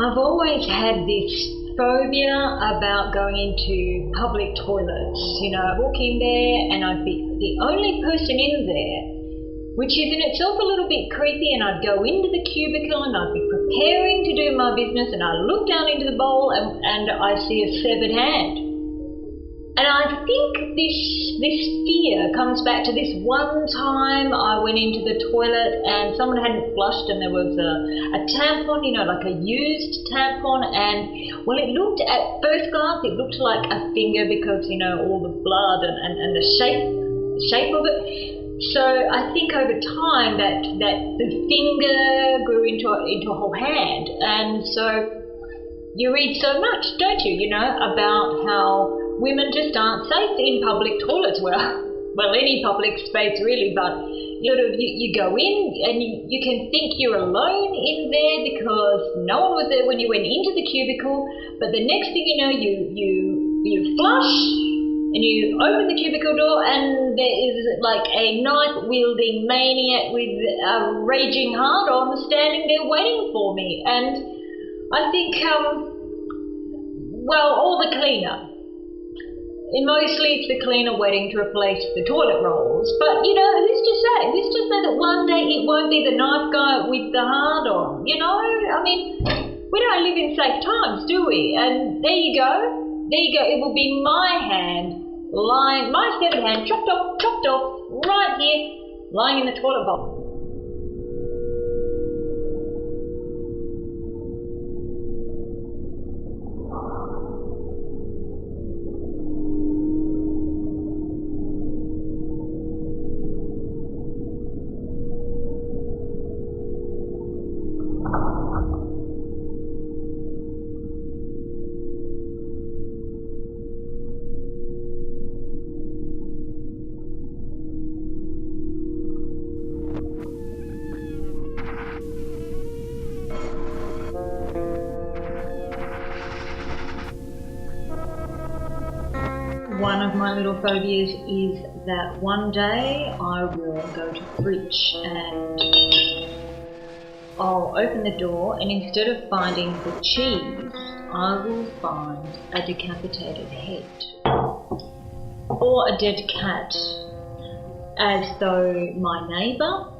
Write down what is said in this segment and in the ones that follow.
I've always had this phobia about going into public toilets. You know, I walk in there and I'd be the only person in there, which is in itself a little bit creepy, and I'd go into the cubicle and I'd be preparing to do my business and I look down into the bowl and I see a severed hand. And I think this fear comes back to this one time I went into the toilet and someone hadn't flushed and there was a tampon, you know, like a used tampon, and well, it looked, at first glance, it looked like a finger because, you know, all the blood and the shape of it. So I think over time that the finger grew into a whole hand, and so you read so much, don't you, you know, about how women just aren't safe in public toilets. Well, any public space really, but you go in and you can think you're alone in there because no one was there when you went into the cubicle, but the next thing you know, you flush and you open the cubicle door and there is like a knife-wielding maniac with a raging hard-on standing there waiting for me. And I think, or the cleaner. Mostly it's the cleaner waiting to replace the toilet rolls. But, you know, who's to say? Who's to say that one day it won't be the knife guy with the hard-on? You know, I mean, we don't live in safe times, do we? And there you go. It will be my hand lying, my severed hand, chopped off, right here, lying in the toilet bowl. One of my little phobias is that one day I will go to the fridge and I'll open the door, and instead of finding the cheese, I will find a decapitated head or a dead cat, as though my neighbour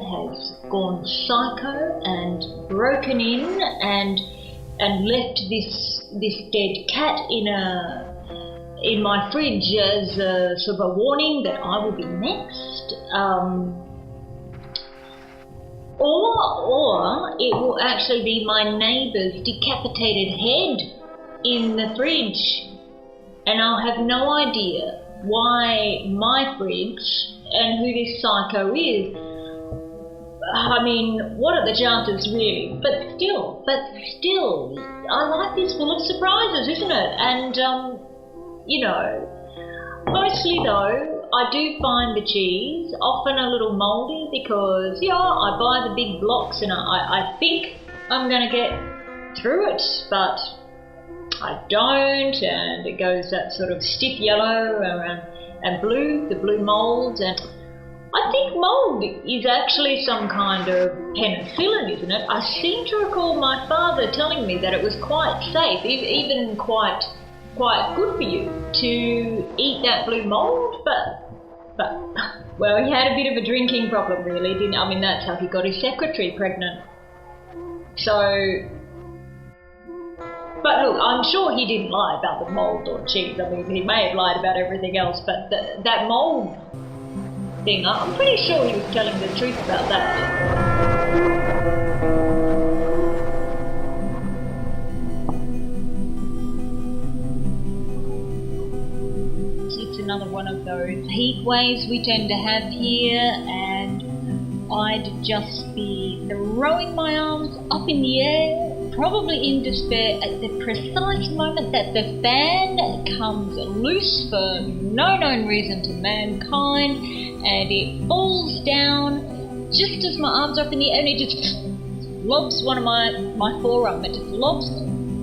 has gone psycho and broken in and left this dead cat in my fridge as a sort of a warning that I will be next. Or it will actually be my neighbour's decapitated head in the fridge, and I'll have no idea why my fridge and who this psycho is. I mean, what are the chances really? But still, I like this full of surprises, isn't it? And you know, mostly though, I do find the cheese often a little mouldy because, yeah, I buy the big blocks and I think I'm going to get through it, but I don't, and it goes that sort of stiff yellow and blue, the blue mould, and I think mould is actually some kind of penicillin, isn't it? I seem to recall my father telling me that it was quite safe, even quite good for you to eat that blue mould, but well, he had a bit of a drinking problem really, didn't he? I mean, that's how he got his secretary pregnant. So, but look, I'm sure he didn't lie about the mould or cheese. I mean, he may have lied about everything else, but that mould thing, I'm pretty sure he was telling the truth about that. Another one of those heat waves we tend to have here, and I'd just be throwing my arms up in the air, probably in despair, at the precise moment that the fan comes loose for no known reason to mankind, and it falls down just as my arms are up in the air, and it just lobs one of my forearm. It just lobs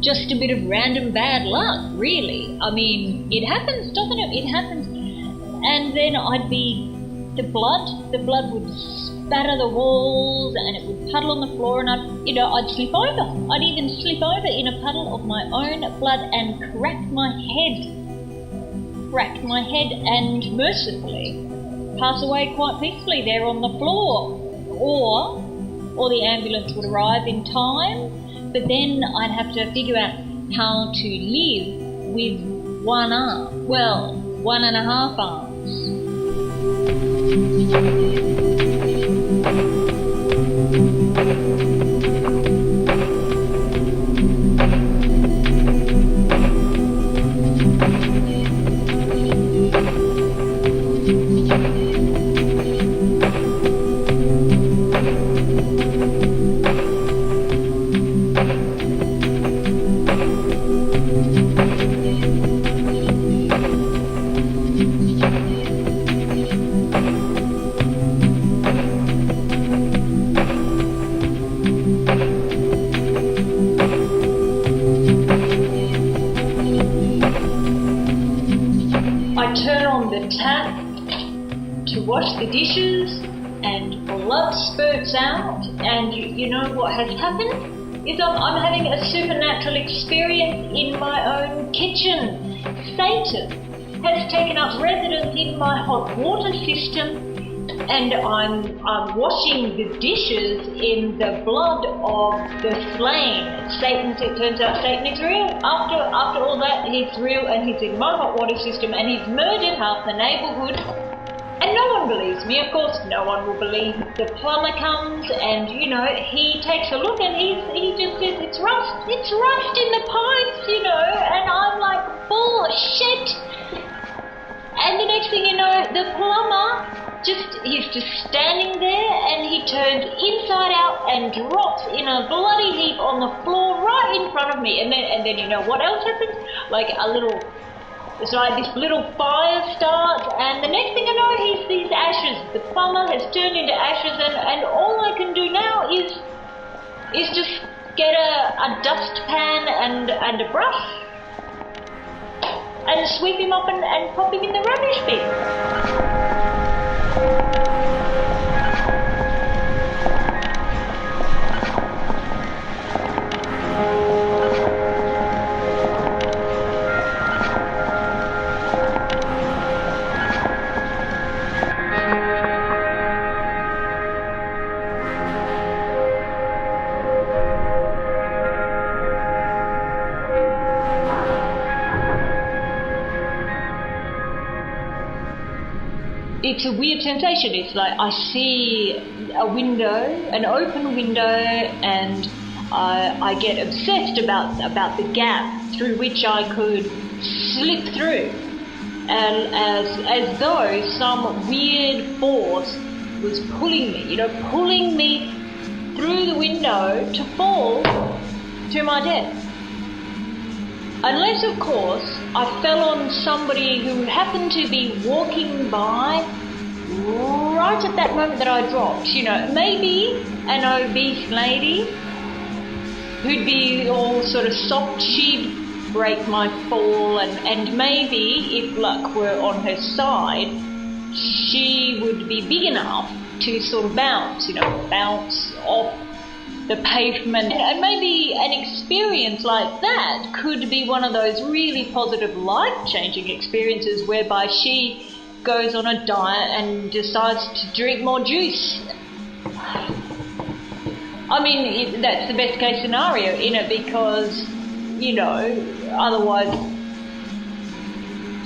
just a bit of random bad luck, really. I mean, it happens, doesn't it? It happens. And then I'd be, the blood would spatter the walls and it would puddle on the floor, and I'd slip over. I'd even slip over in a puddle of my own blood and crack my head and mercifully pass away quite peacefully there on the floor. Or the ambulance would arrive in time, but then I'd have to figure out how to live with one arm. Well, 1.5 arms. Wash the dishes and blood spurts out, and you know what has happened is I'm having a supernatural experience in my own kitchen. Satan has taken up residence in my hot water system, and I'm washing the dishes in the blood of the slain. It turns out Satan is real. After all that, he's real, and he's in my hot water system, and he's murdered half the neighbourhood. And no one believes me, of course. No one will believe. The plumber comes and, he takes a look and he just says, it's rust in the pipes, and I'm like, bullshit. And the next thing you know, the plumber he's just standing there, and he turns inside out and drops in a bloody heap on the floor right in front of me. And then you know what else happens? It's like this little fire starts, and the next thing I know, he's these ashes. The plumber has turned into ashes, and all I can do now is just get a dustpan and a brush and sweep him up and pop him in the rubbish bin. It's a weird sensation. It's like I see a window, an open window, and I get obsessed about the gap through which I could slip through, and as though some weird force was pulling me through the window to fall to my death. Unless, of course, I fell on somebody who happened to be walking by right at that moment that I dropped. Maybe an obese lady who'd be all sort of soft. She'd break my fall, and maybe, if luck were on her side, she would be big enough to sort of bounce off the pavement. And maybe an experience like that could be one of those really positive, life-changing experiences whereby she goes on a diet and decides to drink more juice. I mean, that's the best case scenario, because, otherwise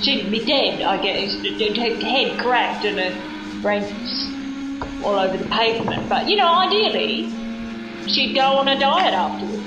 she'd be dead, I guess. Her head cracked and her brains all over the pavement. But, ideally, she'd go on a diet afterwards.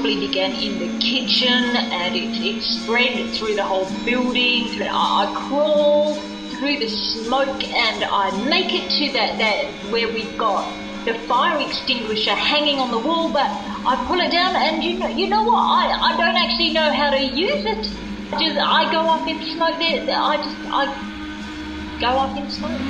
Began in the kitchen, and it spread through the whole building. I crawled through the smoke and I make it to that where we've got the fire extinguisher hanging on the wall, but I pull it down and you know what? I don't actually know how to use it. I go up in smoke. I go up in smoke.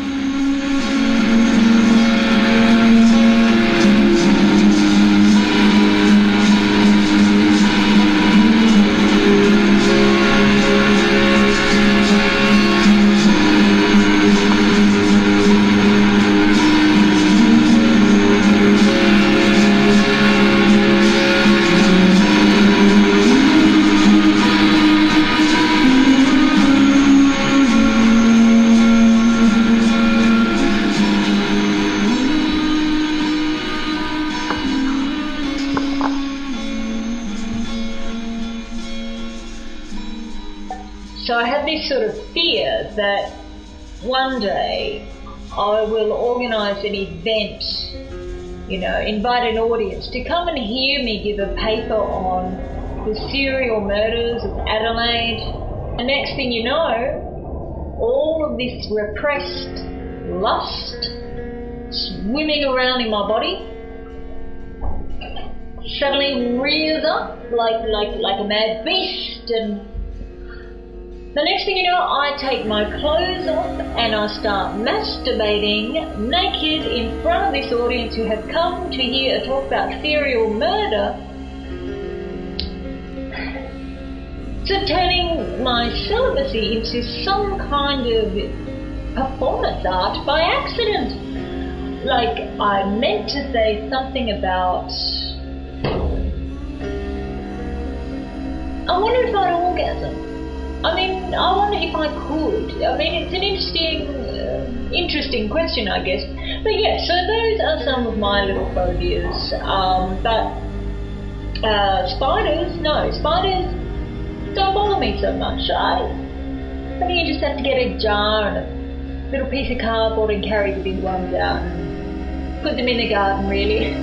So I have this sort of fear that one day I will organise an event, invite an audience to come and hear me give a paper on the serial murders of Adelaide. The next thing you know, all of this repressed lust swimming around in my body suddenly rears up like a mad beast, and the next thing you know, I take my clothes off and I start masturbating naked in front of this audience who have come to hear a talk about serial murder. So turning my celibacy into some kind of performance art by accident. Like I meant to say something about, I wonder if I'd orgasm. I wonder if I could. It's an interesting question, I guess. But yeah, so those are some of my little phobias. Spiders don't bother me so much. I think you just have to get a jar and a little piece of cardboard and carry the big ones out and put them in the garden, really.